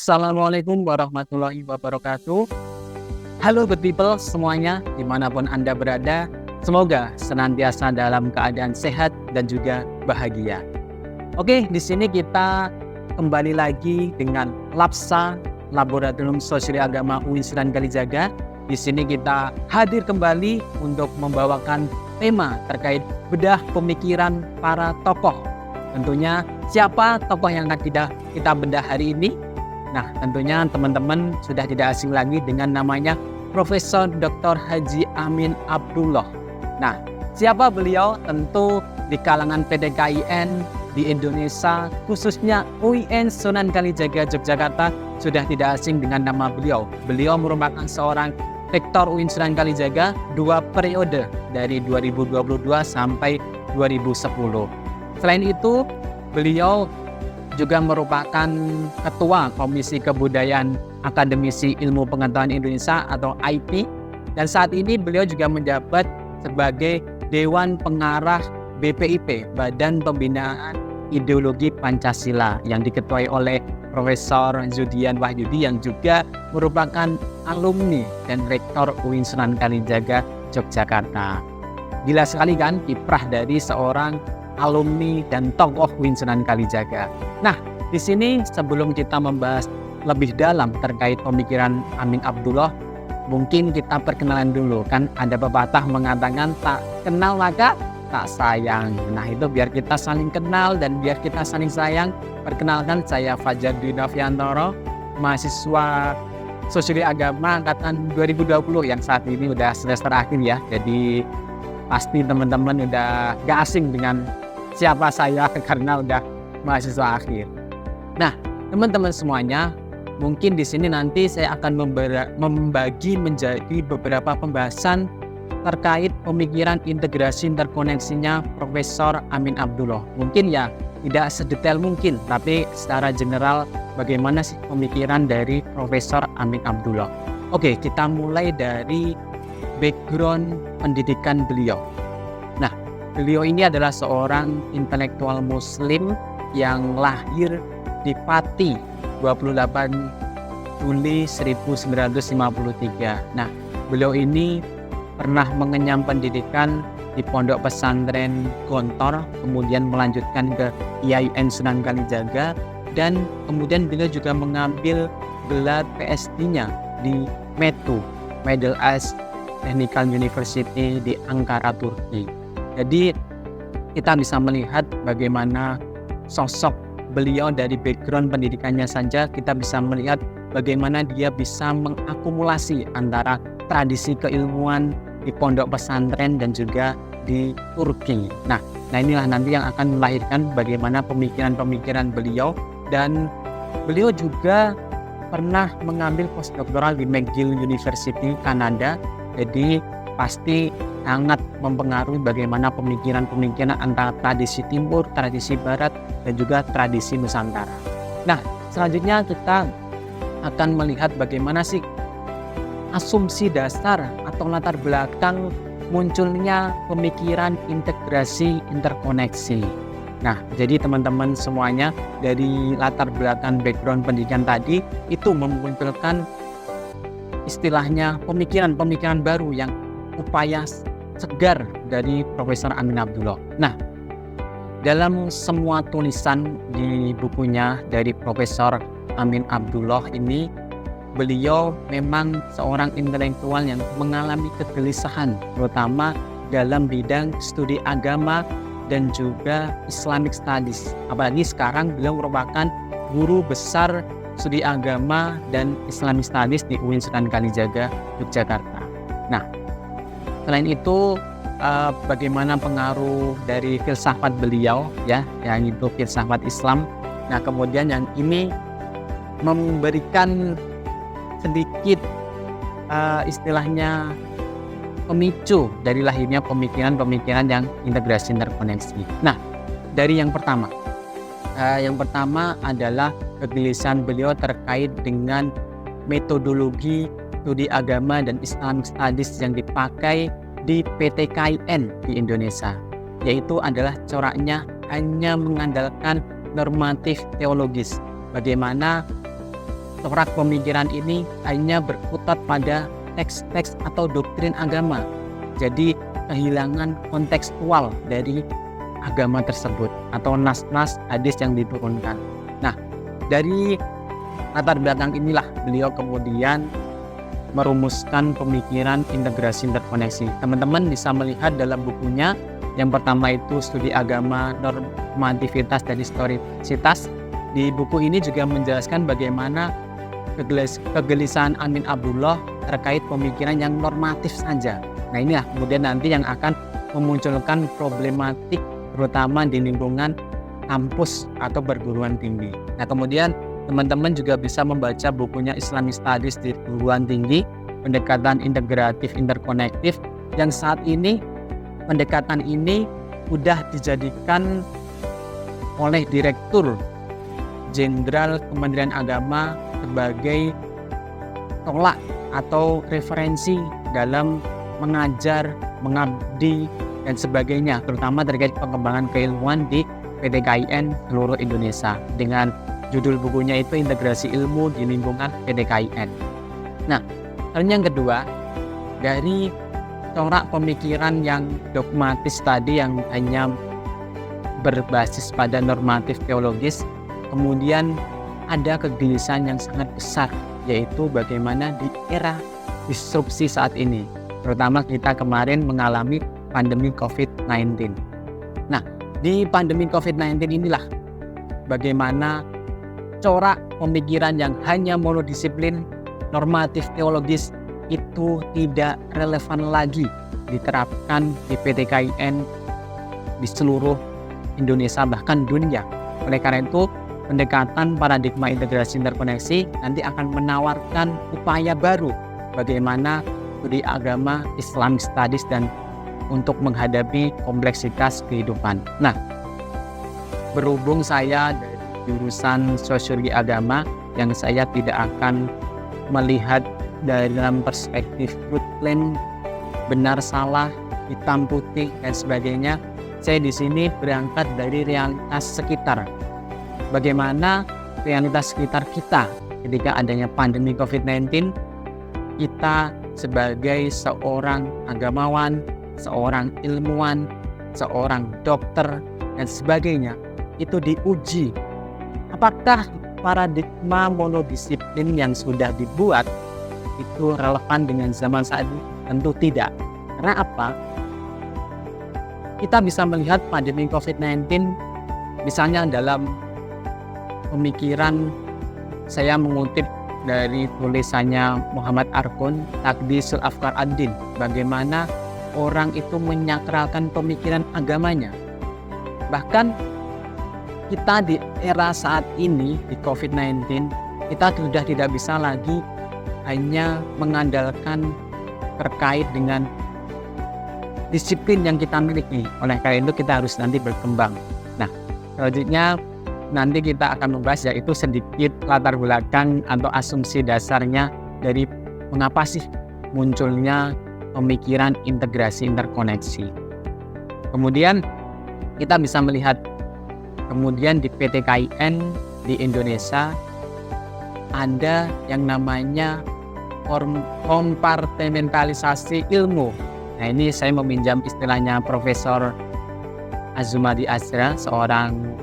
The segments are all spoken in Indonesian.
Assalamualaikum warahmatullahi wabarakatuh. Halo good people semuanya, dimanapun Anda berada, semoga senantiasa dalam keadaan sehat dan juga bahagia. Oke, di sini kita kembali lagi dengan LAPSA, Laboratorium Sosial Agama UIN Sunan Kalijaga. Di sini kita hadir kembali untuk membawakan tema terkait bedah pemikiran para tokoh. Tentunya siapa tokoh yang akan kita bedah hari ini? Nah, tentunya teman-teman sudah tidak asing lagi dengan namanya Profesor Dr. Haji Amin Abdullah. Nah, siapa beliau? Tentu di kalangan PTKIN di Indonesia, khususnya UIN Sunan Kalijaga Yogyakarta, sudah tidak asing dengan nama beliau. Beliau merupakan seorang rektor UIN Sunan Kalijaga 2 periode dari 2022 sampai 2010. Selain itu, beliau juga merupakan Ketua Komisi Kebudayaan Akademisi Ilmu Pengetahuan Indonesia atau IP, dan saat ini beliau juga menjabat sebagai Dewan Pengarah BPIP, Badan Pembinaan Ideologi Pancasila, yang diketuai oleh Profesor Zudian Wahyudi yang juga merupakan alumni dan rektor UIN Sunan Kalijaga Yogyakarta. Gila sekali kan kiprah dari seorang alumni dan tokoh UIN Sunan Kalijaga. Nah, di sini sebelum kita membahas lebih dalam terkait pemikiran Amin Abdullah, mungkin kita perkenalan dulu. Kan ada pepatah mengatakan tak kenal maka tak sayang. Nah, itu biar kita saling kenal dan biar kita saling sayang. Perkenalkan, saya Fajar Dwi Noviantoro, mahasiswa Sosial Agama angkatan 2020 yang saat ini udah semester akhir ya. Jadi pasti teman-teman udah gak asing dengan siapa saya karena udah mahasiswa akhir. Nah, teman-teman semuanya, mungkin di sini nanti saya akan membagi menjadi beberapa pembahasan terkait pemikiran integrasi interkoneksinya Profesor Amin Abdullah. Mungkin ya tidak sedetail mungkin, tapi secara general bagaimana sih pemikiran dari Profesor Amin Abdullah. Oke, kita mulai dari background pendidikan beliau. Nah, beliau ini adalah seorang intelektual muslim yang lahir di Pati 28 Juli 1953. Nah, beliau ini pernah mengenyam pendidikan di Pondok Pesantren Gontor, kemudian melanjutkan ke IAIN Sunan Kalijaga, dan kemudian beliau juga mengambil gelar PhD-nya di METU, Middle East Technical University di Ankara, Turki. Jadi kita bisa melihat bagaimana sosok beliau dari background pendidikannya saja, kita bisa melihat bagaimana dia bisa mengakumulasi antara tradisi keilmuan di pondok pesantren dan juga di Turki. Nah inilah nanti yang akan melahirkan bagaimana pemikiran-pemikiran beliau, dan beliau juga pernah mengambil postdoktoral di McGill University, Kanada. Jadi pasti sangat mempengaruhi bagaimana pemikiran-pemikiran antara tradisi timur, tradisi barat, dan juga tradisi Nusantara. Nah, selanjutnya kita akan melihat bagaimana sih asumsi dasar atau latar belakang munculnya pemikiran integrasi interkoneksi. Nah, jadi teman-teman semuanya, dari latar belakang background pendidikan tadi itu memunculkan istilahnya pemikiran-pemikiran baru yang upaya segar dari Profesor Amin Abdullah. Nah, dalam semua tulisan di bukunya dari Profesor Amin Abdullah ini, beliau memang seorang intelektual yang mengalami kegelisahan, terutama dalam bidang studi agama dan juga Islamic Studies. Apalagi sekarang beliau merupakan guru besar studi agama dan Islamic Studies di UIN Sunan Kalijaga Yogyakarta. Nah, selain itu bagaimana pengaruh dari filsafat beliau ya, yang itu filsafat Islam. Nah, kemudian yang ini memberikan sedikit istilahnya pemicu dari lahirnya pemikiran-pemikiran yang integrasi interkoneksi. Nah, dari yang pertama adalah kegelisahan beliau terkait dengan metodologi studi agama dan Islamic Studies yang dipakai di PTKIN di Indonesia, yaitu adalah coraknya hanya mengandalkan normatif teologis. Bagaimana corak pemikiran ini hanya berkutat pada teks-teks atau doktrin agama. Jadi kehilangan kontekstual dari agama tersebut atau nas-nas hadis yang diturunkan. Nah, dari latar belakang inilah beliau kemudian merumuskan pemikiran integrasi interkoneksi. Teman-teman bisa melihat dalam bukunya, yang pertama itu studi agama, normativitas dan historisitas. Di buku ini juga menjelaskan bagaimana kegelisahan Amin Abdullah terkait pemikiran yang normatif saja. Nah, inilah kemudian nanti yang akan memunculkan problematik terutama di lingkungan kampus atau perguruan tinggi. Nah, kemudian teman-teman juga bisa membaca bukunya Islamic Studies di perguruan tinggi, pendekatan integratif interkonektif, yang saat ini pendekatan ini sudah dijadikan oleh Direktur Jenderal Kementerian Agama sebagai tolak atau referensi dalam mengajar, mengabdi, dan sebagainya, terutama terkait pengembangan keilmuan di PTKIN seluruh Indonesia, dengan judul bukunya itu Integrasi Ilmu di Lingkungan PTKIN. Nah, dan yang kedua, dari corak pemikiran yang dogmatis tadi yang hanya berbasis pada normatif teologis, kemudian ada kegelisahan yang sangat besar, yaitu bagaimana di era disrupsi saat ini, terutama kita kemarin mengalami pandemi COVID-19. Nah, di pandemi COVID-19 inilah bagaimana corak pemikiran yang hanya monodisiplin, normatif teologis itu tidak relevan lagi diterapkan di PTKIN di seluruh Indonesia bahkan dunia. Oleh karena itu, pendekatan paradigma integrasi interkoneksi nanti akan menawarkan upaya baru bagaimana studi agama, Islamic Studies, dan untuk menghadapi kompleksitas kehidupan. Nah, berhubung saya dari jurusan sosiologi agama yang saya tidak akan melihat dalam perspektif truth claim, benar salah, hitam putih dan sebagainya. Saya di sini berangkat dari realitas sekitar. Bagaimana realitas sekitar kita ketika adanya pandemi COVID-19, kita sebagai seorang agamawan, seorang ilmuwan, seorang dokter dan sebagainya itu diuji. Apakah paradigma monodisiplin yang sudah dibuat itu relevan dengan zaman saat ini? Tentu tidak. Karena apa? Kita bisa melihat pandemi COVID-19 misalnya dalam pemikiran, saya mengutip dari tulisannya Muhammad Arkun, Taqdisul Afkar ad-Din, bagaimana orang itu menyakralkan pemikiran agamanya. Bahkan kita di era saat ini di COVID-19, kita sudah tidak bisa lagi hanya mengandalkan terkait dengan disiplin yang kita miliki. Oleh karena itu kita harus nanti berkembang. Nah, selanjutnya nanti kita akan membahas yaitu sedikit latar belakang atau asumsi dasarnya dari mengapa sih munculnya pemikiran integrasi interkoneksi. Kemudian kita bisa melihat kemudian di PTKIN di Indonesia ada yang namanya kompartementalisasi ilmu. Nah, ini saya meminjam istilahnya Profesor Azumadi Azra, seorang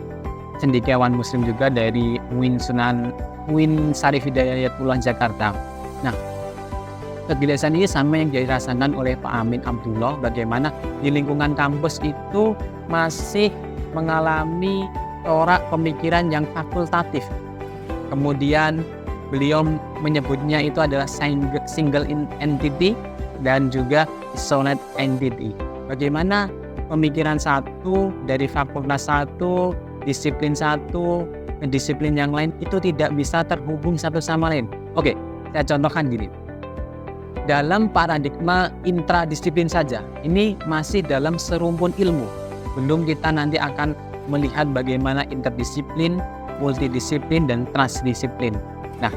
cendekiawan muslim juga dari UIN Syarif Hidayatullah Jakarta. Nah, kegelisahan ini sama yang dirasakan oleh Pak Amin Abdullah, bagaimana di lingkungan kampus itu masih mengalami corak pemikiran yang fakultatif. Kemudian beliau menyebutnya itu adalah single entity dan juga isolated entity. Bagaimana pemikiran satu dari fakultas satu, disiplin satu, ke disiplin yang lain itu tidak bisa terhubung satu sama lain. Oke, saya contohkan gini. Dalam paradigma intradisiplin saja, ini masih dalam serumpun ilmu. Belum kita nanti akan melihat bagaimana interdisiplin, multidisiplin, dan transdisiplin. Nah,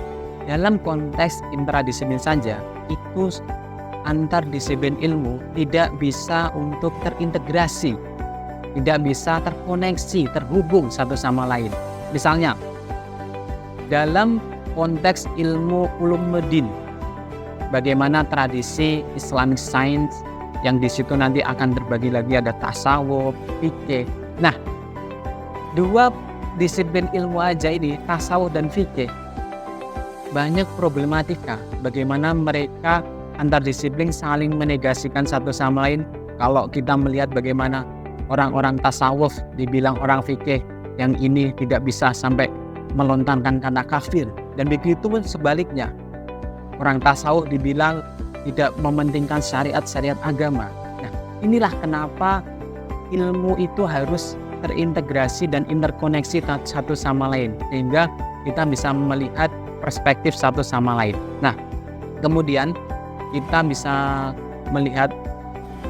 dalam konteks intradisiplin saja, itu antar disiplin ilmu tidak bisa untuk terintegrasi, tidak bisa terkoneksi, terhubung satu sama lain. Misalnya, dalam konteks ilmu ulumuddin. Bagaimana tradisi Islamic Science yang di situ nanti akan terbagi lagi ada tasawuf, fikih. Nah, dua disiplin ilmu aja ini, tasawuf dan fikih, banyak problematika. Bagaimana mereka antar disiplin saling menegasikan satu sama lain. Kalau kita melihat bagaimana orang-orang tasawuf dibilang orang fikih, yang ini tidak bisa sampai melontarkan kata kafir. Dan begitu pun sebaliknya. Orang tasawuf dibilang tidak mementingkan syariat-syariat agama. Nah, inilah kenapa ilmu itu harus terintegrasi dan interkoneksi satu sama lain, sehingga kita bisa melihat perspektif satu sama lain. Nah, kemudian kita bisa melihat,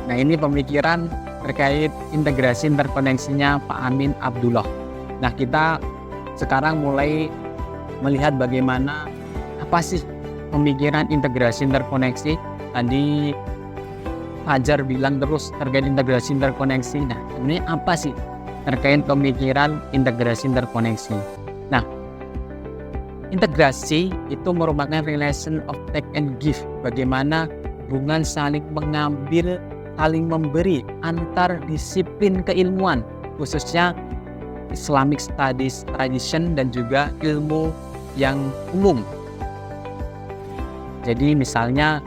nah ini pemikiran terkait integrasi interkoneksinya Pak Amin Abdullah. Nah, kita sekarang mulai melihat bagaimana apa sih pemikiran integrasi interkoneksi. Tadi Fajar bilang terus terkait integrasi interkoneksi. Nah, ini apa sih terkait pemikiran integrasi interkoneksi? Nah, integrasi itu merupakan relation of take and give. Bagaimana hubungan saling mengambil, saling memberi antar disiplin keilmuan, khususnya Islamic Studies tradition dan juga ilmu yang umum. Jadi misalnya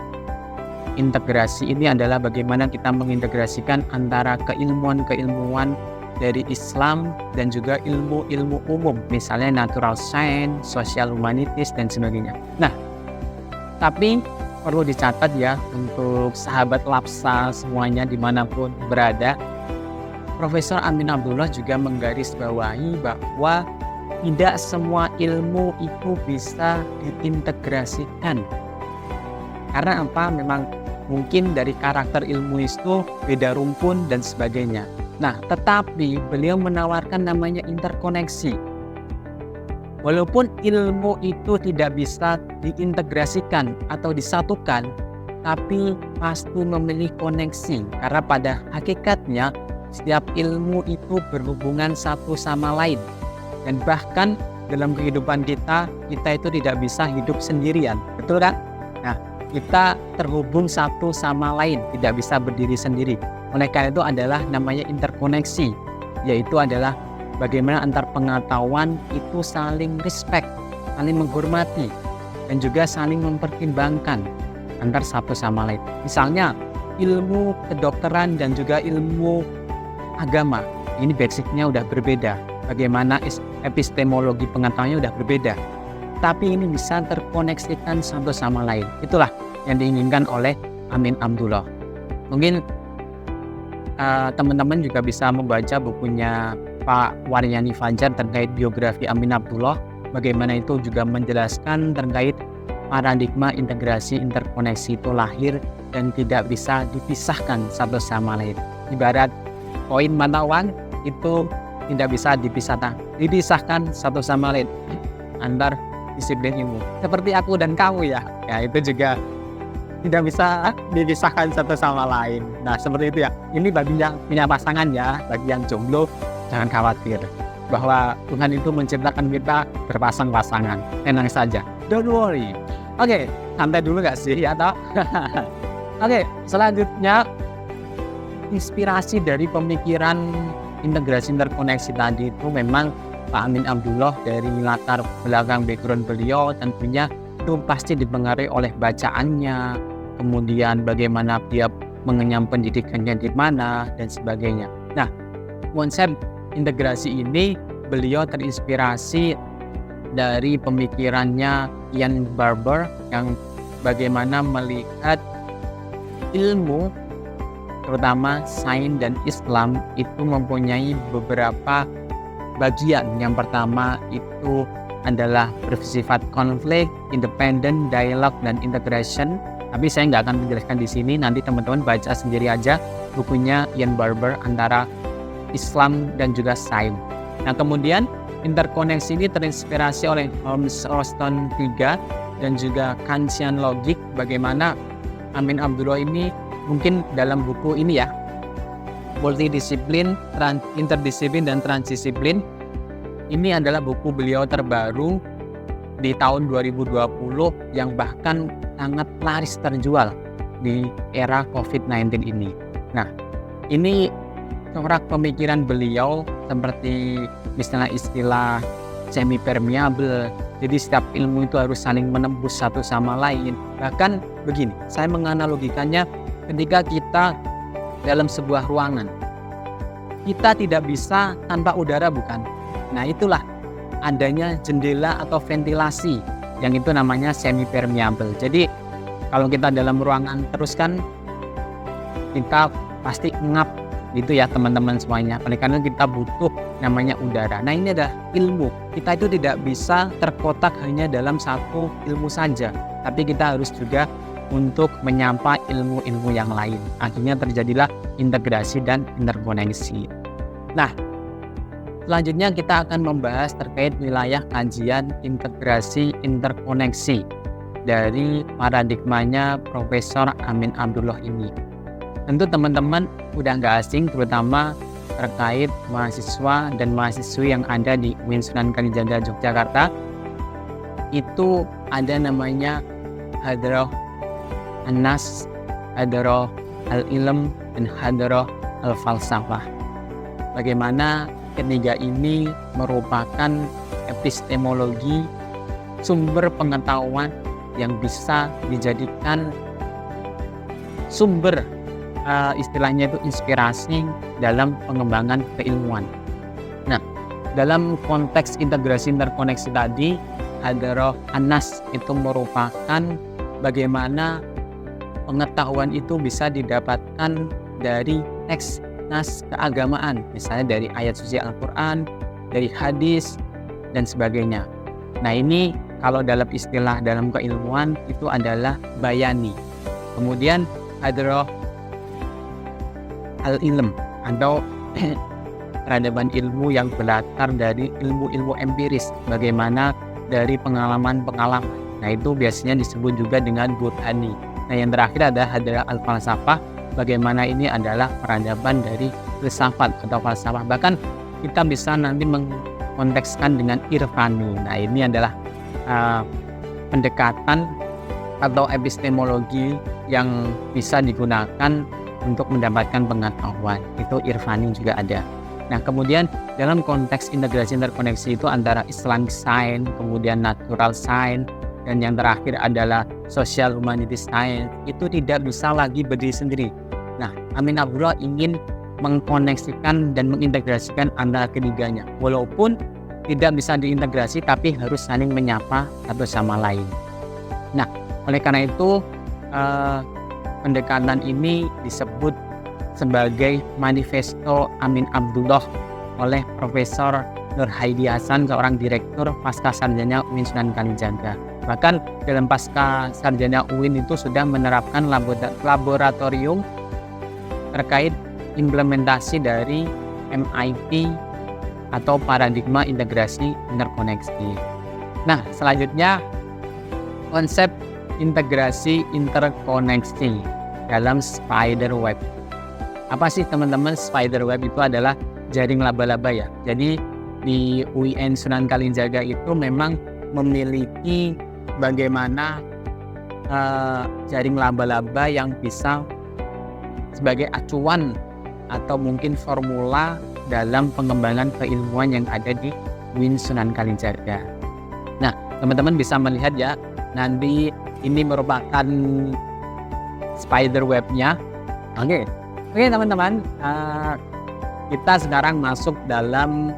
integrasi ini adalah bagaimana kita mengintegrasikan antara keilmuan-keilmuan dari Islam dan juga ilmu-ilmu umum, misalnya natural science, social humanities, dan sebagainya. Nah, tapi perlu dicatat ya untuk sahabat Lapsa semuanya dimanapun berada, Profesor Amin Abdullah juga menggarisbawahi bahwa tidak semua ilmu itu bisa diintegrasikan. Karena apa? Memang mungkin dari karakter ilmu itu beda rumpun dan sebagainya. Nah, tetapi beliau menawarkan namanya interkoneksi. Walaupun ilmu itu tidak bisa diintegrasikan atau disatukan, tapi pasti memiliki koneksi. Karena pada hakikatnya setiap ilmu itu berhubungan satu sama lain. Dan bahkan dalam kehidupan kita itu tidak bisa hidup sendirian. Betul kan? Nah, kita terhubung satu sama lain, tidak bisa berdiri sendiri. Oleh karena itu adalah namanya interkoneksi, yaitu adalah bagaimana antar pengetahuan itu saling respect, saling menghormati, dan juga saling mempertimbangkan antar satu sama lain. Misalnya ilmu kedokteran dan juga ilmu agama, ini basicnya udah berbeda. Bagaimana epistemologi pengetahuannya udah berbeda, tapi ini bisa terkoneksikan satu sama lain. Itulah yang diinginkan oleh Amin Abdullah. Mungkin teman-teman juga bisa membaca bukunya Pak Waryani Fajar terkait biografi Amin Abdullah. Bagaimana itu juga menjelaskan terkait paradigma integrasi interkoneksi itu lahir dan tidak bisa dipisahkan satu sama lain. Ibarat koin mata uang itu tidak bisa dipisahkan satu sama lain antar disiplin ilmu. Seperti aku dan kamu ya itu juga tidak bisa dipisahkan satu sama lain. Nah, seperti itu ya. Ini bagi yang punya pasangan ya, bagi yang jomblo jangan khawatir bahwa Tuhan itu menciptakan kita berpasang-pasangan. Tenang saja, don't worry. Oke, santai dulu gak sih ya toh? Oke, selanjutnya inspirasi dari pemikiran integrasi interkoneksi tadi itu memang Pak Amin Abdullah dari latar belakang background beliau tentunya itu pasti dipengaruhi oleh bacaannya, kemudian bagaimana dia mengenyam pendidikannya di mana dan sebagainya. Nah, konsep integrasi ini beliau terinspirasi dari pemikirannya Ian Barber yang bagaimana melihat ilmu terutama sains dan Islam itu mempunyai beberapa bagian. Yang pertama itu adalah bersifat konflik, independent, dialog, dan integration. Tapi saya nggak akan menjelaskan di sini. Nanti teman-teman baca sendiri aja bukunya Ian Barber antara Islam dan juga sains. Nah, kemudian interkoneksi ini terinspirasi oleh Holmes Royston III dan juga Kantian Logic. Bagaimana Amin Abdullah ini mungkin dalam buku ini ya, multidisiplin, interdisiplin, dan transdisiplin. Ini adalah buku beliau terbaru di tahun 2020 yang bahkan sangat laris terjual di era COVID-19 ini. Nah, ini corak pemikiran beliau seperti misalnya istilah semi permeable. Jadi setiap ilmu itu harus saling menembus satu sama lain. Bahkan begini, saya menganalogikannya ketika kita dalam sebuah ruangan. Kita tidak bisa tanpa udara, bukan? Nah, itulah adanya jendela atau ventilasi yang itu namanya semi permeable. Jadi kalau kita dalam ruangan terus kan kita pasti ngap gitu ya teman-teman semuanya. Oleh karena kita butuh namanya udara. Nah, ini adalah ilmu. Kita itu tidak bisa terkotak hanya dalam satu ilmu saja, tapi kita harus juga untuk menyapa ilmu-ilmu yang lain. Akhirnya terjadilah integrasi dan interkoneksi. Nah, selanjutnya kita akan membahas terkait wilayah kajian integrasi interkoneksi dari paradigmanya Profesor Amin Abdullah ini. Tentu teman-teman udah nggak asing, terutama terkait mahasiswa dan mahasiswi yang ada di UIN Sunan Kalijaga Yogyakarta. Itu ada namanya Hadroh An-Nas, Hadroh Al-Ilm, dan Hadroh Al-Falsafah. Bagaimana ketiga ini merupakan epistemologi sumber pengetahuan yang bisa dijadikan sumber istilahnya itu inspirasi dalam pengembangan keilmuan. Nah, dalam konteks integrasi interkoneksi tadi, Hadroh An-Nas itu merupakan bagaimana pengetahuan itu bisa didapatkan dari teks nas keagamaan, misalnya dari ayat suci Al-Quran, dari hadis, dan sebagainya. Nah, ini kalau dalam istilah dalam keilmuan itu adalah bayani. Kemudian Hadroh Al-Ilm atau peradaban ilmu yang berlatar dari ilmu-ilmu empiris, bagaimana dari pengalaman-pengalaman. Nah, itu biasanya disebut juga dengan burhani. Nah, yang terakhir ada Hadroh Al-Falsafah, bagaimana ini adalah peradaban dari filsafat atau falsafah. Bahkan kita bisa nanti mengkontekskan dengan irfani. Nah, ini adalah pendekatan atau epistemologi yang bisa digunakan untuk mendapatkan pengetahuan. Itu irfani juga ada. Nah, kemudian dalam konteks integrasi interkoneksi itu antara Islamic Science, kemudian Natural Science, dan yang terakhir adalah Social Humanities Science, itu tidak bisa lagi berdiri sendiri. Nah, Amin Abdullah ingin mengkoneksikan dan mengintegrasikan antara ketiganya. Walaupun tidak bisa diintegrasi, tapi harus saling menyapa satu sama lain. Nah, oleh karena itu pendekatan ini disebut sebagai Manifesto Amin Abdullah oleh Profesor Nur Haidi Hasan, seorang direktur pasca sarjana UIN Sunan Kalijaga. Bahkan dalam pasca sarjana UIN itu sudah menerapkan laboratorium terkait implementasi dari MIT atau paradigma integrasi interkoneksi. Nah, selanjutnya konsep integrasi interkoneksi dalam spider web. Apa sih teman-teman spider web? Itu adalah jaring laba-laba ya. Jadi di UIN Sunan Kalijaga itu memang memiliki bagaimana jaring laba-laba yang bisa sebagai acuan atau mungkin formula dalam pengembangan keilmuan yang ada di UIN Sunan Kalijaga. Nah, teman-teman bisa melihat ya, nanti ini merupakan spider webnya. Oke, teman-teman, kita sekarang masuk dalam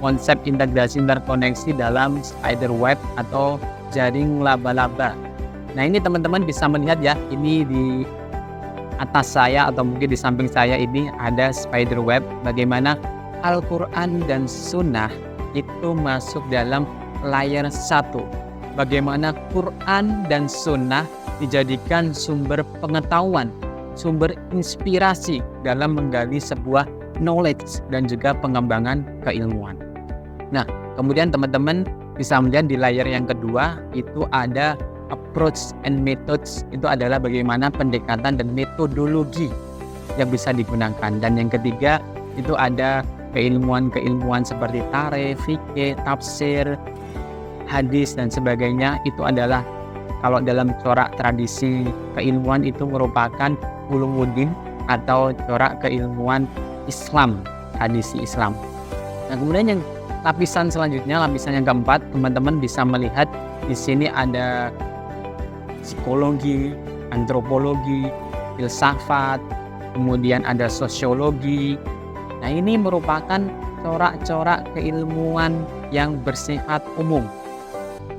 konsep integrasi interkoneksi dalam spider web atau jaring laba-laba. Nah, ini teman-teman bisa melihat ya, ini di atas saya atau mungkin di samping saya ini ada spider web, bagaimana Al-Quran dan Sunnah itu masuk dalam layar satu. Bagaimana Quran dan Sunnah dijadikan sumber pengetahuan, sumber inspirasi dalam menggali sebuah knowledge dan juga pengembangan keilmuan. Nah, kemudian teman-teman bisa melihat di layar yang kedua itu ada approach and methods, itu adalah bagaimana pendekatan dan metodologi yang bisa digunakan. Dan yang ketiga itu ada keilmuan-keilmuan seperti tarikh, fikih, tafsir, hadis dan sebagainya, itu adalah kalau dalam corak tradisi keilmuan itu merupakan ulumuddin atau corak keilmuan Islam, tradisi Islam. Nah, kemudian yang lapisan selanjutnya, lapisan yang keempat, teman-teman bisa melihat di sini ada psikologi, antropologi, filsafat, kemudian ada sosiologi. Nah, ini merupakan corak-corak keilmuan yang bersifat umum.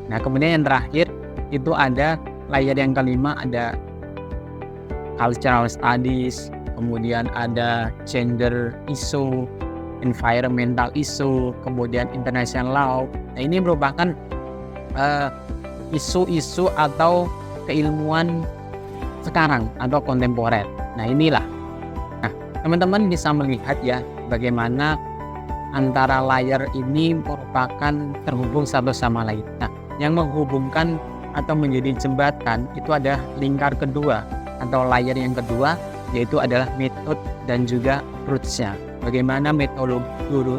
Nah, kemudian yang terakhir itu ada layer yang kelima, ada cultural studies, kemudian ada gender issue, environmental issue, kemudian international law. Nah, ini merupakan isu-isu atau keilmuan sekarang atau kontemporer. Nah, inilah. Nah, teman-teman bisa melihat ya bagaimana antara layar ini merupakan terhubung satu sama lain. Nah, yang menghubungkan atau menjadi jembatan itu ada lingkar kedua atau layar yang kedua, yaitu adalah metode dan juga roots-nya. Bagaimana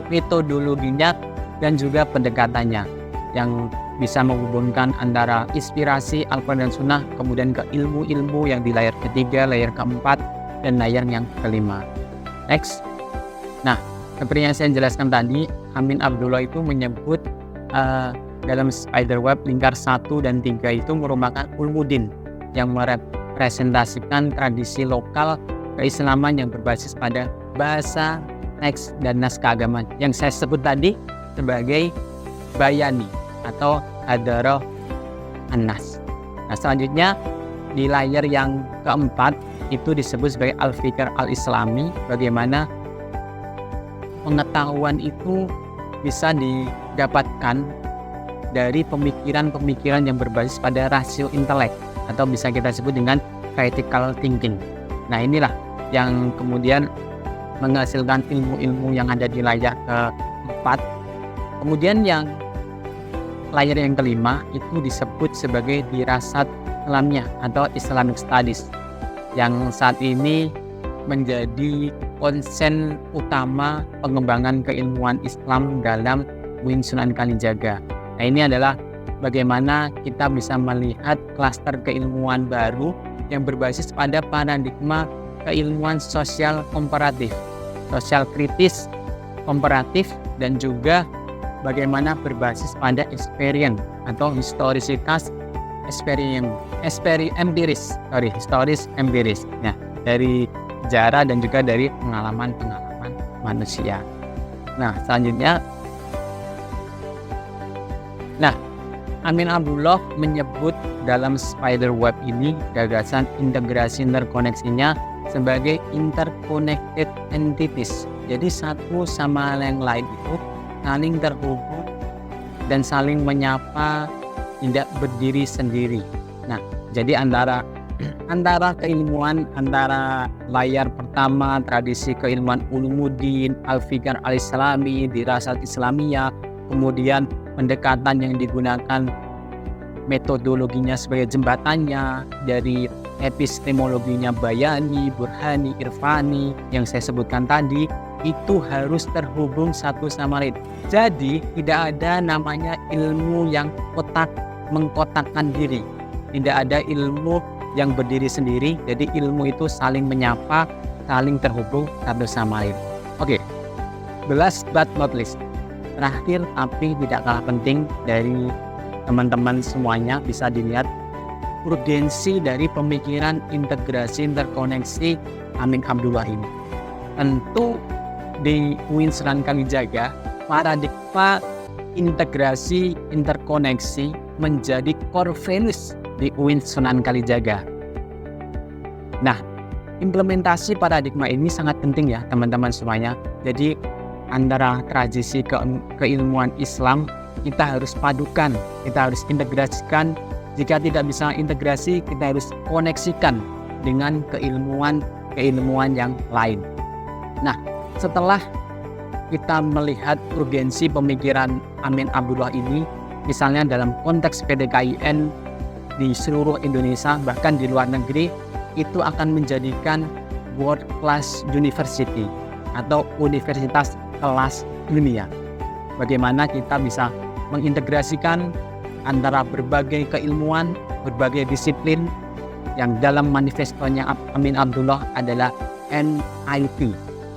metodologinya dan juga pendekatannya yang bisa menghubungkan antara inspirasi Al-Quran dan Sunnah, kemudian ke ilmu-ilmu yang di layar ketiga, layar keempat, dan layar yang kelima. Next. Nah, seperti yang saya jelaskan tadi, Amin Abdullah itu menyebut dalam spiderweb lingkar 1 dan 3 itu merupakan ulumuddin yang merepresentasikan tradisi lokal keislaman yang berbasis pada bahasa, teks, dan naskah agama yang saya sebut tadi sebagai bayani atau hadarah an-nas. Nah, selanjutnya di layar yang keempat itu disebut sebagai al-fikr al-islami, bagaimana pengetahuan itu bisa didapatkan dari pemikiran-pemikiran yang berbasis pada rasio intelek atau bisa kita sebut dengan critical thinking. Nah, inilah yang kemudian menghasilkan ilmu-ilmu yang ada di layar keempat. Kemudian yang layar yang kelima itu disebut sebagai dirasat Islamiyah atau Islamic Studies yang saat ini menjadi konsen utama pengembangan keilmuan Islam dalam UIN Sunan Kalijaga. Nah, ini adalah bagaimana kita bisa melihat klaster keilmuan baru yang berbasis pada paradigma keilmuan sosial komparatif, sosial kritis, komparatif, dan juga bagaimana berbasis pada experience atau historisitas historis empiris. Nah, dari sejarah dan juga dari pengalaman-pengalaman manusia. Nah, selanjutnya, Amin Abdullah menyebut dalam spiderweb ini gagasan integrasi interkoneksinya sebagai interconnected entities. Jadi satu sama yang lain itu saling terhubung dan saling menyapa, tidak berdiri sendiri. Nah, jadi antara keilmuan, antara layar pertama tradisi keilmuan ulumuddin, al-fikr al-islami, dirasat Islamiyah, kemudian pendekatan yang digunakan metodologinya sebagai jembatannya dari epistemologinya bayani, burhani, irfani yang saya sebutkan tadi, itu harus terhubung satu sama lain. Jadi tidak ada namanya ilmu yang mengkotakkan diri. Tidak ada ilmu yang berdiri sendiri. Jadi ilmu itu saling menyapa, saling terhubung satu sama lain. Oke. Last but not least, terakhir tapi tidak kalah penting dari teman-teman semuanya bisa dilihat urgensi dari pemikiran integrasi interkoneksi Amin Abdullah ini. Tentu di UIN Sunan Kalijaga paradigma integrasi interkoneksi menjadi core values di UIN Sunan Kalijaga. Nah, implementasi paradigma ini sangat penting ya teman-teman semuanya. Jadi antara tradisi keilmuan Islam kita harus padukan, kita harus integrasikan. Jika tidak bisa integrasi, kita harus koneksikan dengan keilmuan yang lain. Nah, setelah kita melihat urgensi pemikiran Amin Abdullah ini, misalnya dalam konteks PDKIN di seluruh Indonesia, bahkan di luar negeri, itu akan menjadikan world class university atau universitas kelas dunia. Bagaimana kita bisa mengintegrasikan antara berbagai keilmuan, berbagai disiplin yang dalam manifestonya Amin Abdullah adalah MIT,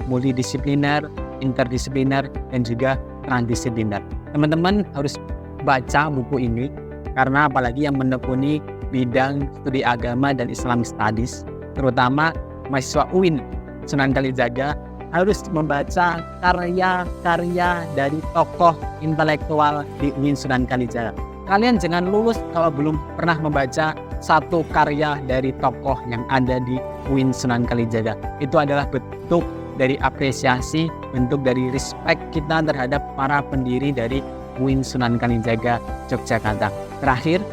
multidisipliner, interdisipliner, dan juga transdisipliner. Teman-teman harus baca buku ini karena apalagi yang menekuni bidang studi agama dan Islamic Studies, terutama mahasiswa UIN Sunan Kalijaga harus membaca karya-karya dari tokoh intelektual di UIN Sunan Kalijaga. Kalian jangan lulus kalau belum pernah membaca satu karya dari tokoh yang ada di UIN Sunan Kalijaga. Itu adalah bentuk dari apresiasi, bentuk dari respect kita terhadap para pendiri dari UIN Sunan Kalijaga Yogyakarta. Terakhir,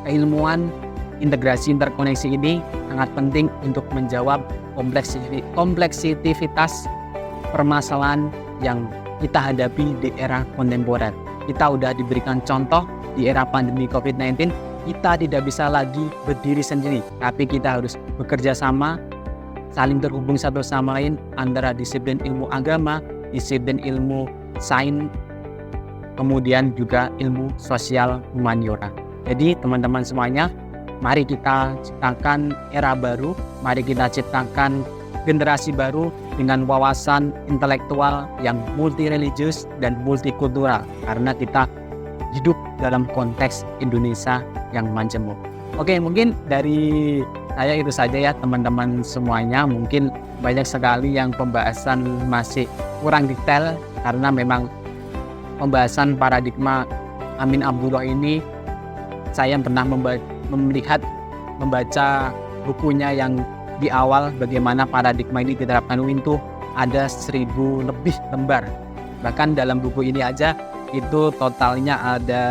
keilmuan integrasi interkoneksi ini sangat penting untuk menjawab kompleksitas permasalahan yang kita hadapi di era kontemporer. Kita sudah diberikan contoh di era pandemi COVID-19, kita tidak bisa lagi berdiri sendiri, tapi kita harus bekerja sama, saling terhubung satu sama lain antara disiplin ilmu agama, disiplin ilmu sains, kemudian juga ilmu sosial humaniora. Jadi teman-teman semuanya, mari kita ciptakan era baru, mari kita ciptakan generasi baru dengan wawasan intelektual yang multireligius dan multikultural, karena kita hidup dalam konteks Indonesia yang majemuk. Oke, mungkin dari saya itu saja ya teman-teman semuanya. Mungkin banyak sekali yang pembahasan masih kurang detail karena memang pembahasan paradigma Amin Abdullah ini saya pernah membaca bukunya yang di awal bagaimana paradigma ini diterapkan UIN itu ada 1000 lebih lembar. Bahkan dalam buku ini aja itu totalnya ada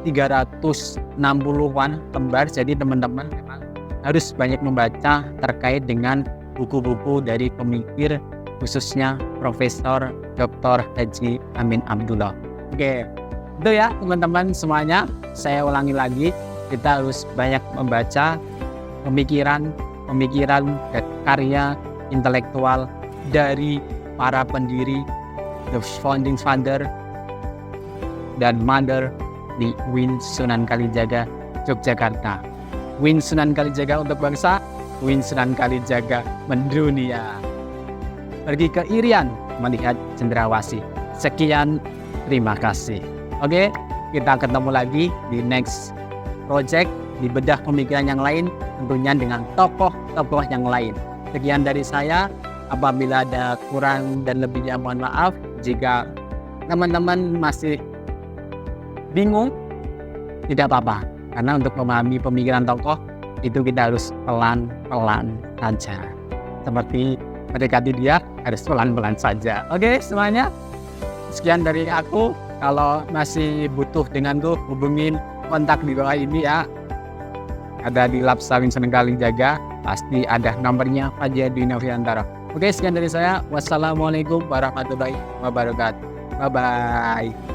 360-an lembar. Jadi teman-teman memang harus banyak membaca terkait dengan buku-buku dari pemikir khususnya Profesor Dr. Haji Amin Abdullah. Oke, itu ya teman-teman semuanya. Saya ulangi lagi, kita harus banyak membaca pemikiran dan karya intelektual dari para pendiri, the founding father dan mother di UIN Sunan Kalijaga Yogyakarta. UIN Sunan Kalijaga untuk bangsa, UIN Sunan Kalijaga mendunia. Pergi ke Irian melihat cendrawasih. Sekian, terima kasih. Oke, kita ketemu lagi di next project, di bedah pemikiran yang lain, tentunya dengan tokoh-tokoh yang lain. Sekian dari saya. Apabila ada kurang dan lebihnya mohon maaf. Jika teman-teman masih bingung, tidak apa-apa. Karena untuk memahami pemikiran tokoh itu kita harus pelan-pelan saja. Seperti mendekati dia harus pelan-pelan saja. Oke semuanya. Sekian dari aku. Kalau masih butuh denganku, hubungin kontak di bawah ini ya. Ada di Lab Sawin Sunan Kalijaga. Pasti ada nomornya Fajar Dwi Noviantara. Oke, sekian dari saya. Wassalamualaikum warahmatullahi wabarakatuh. Bye-bye.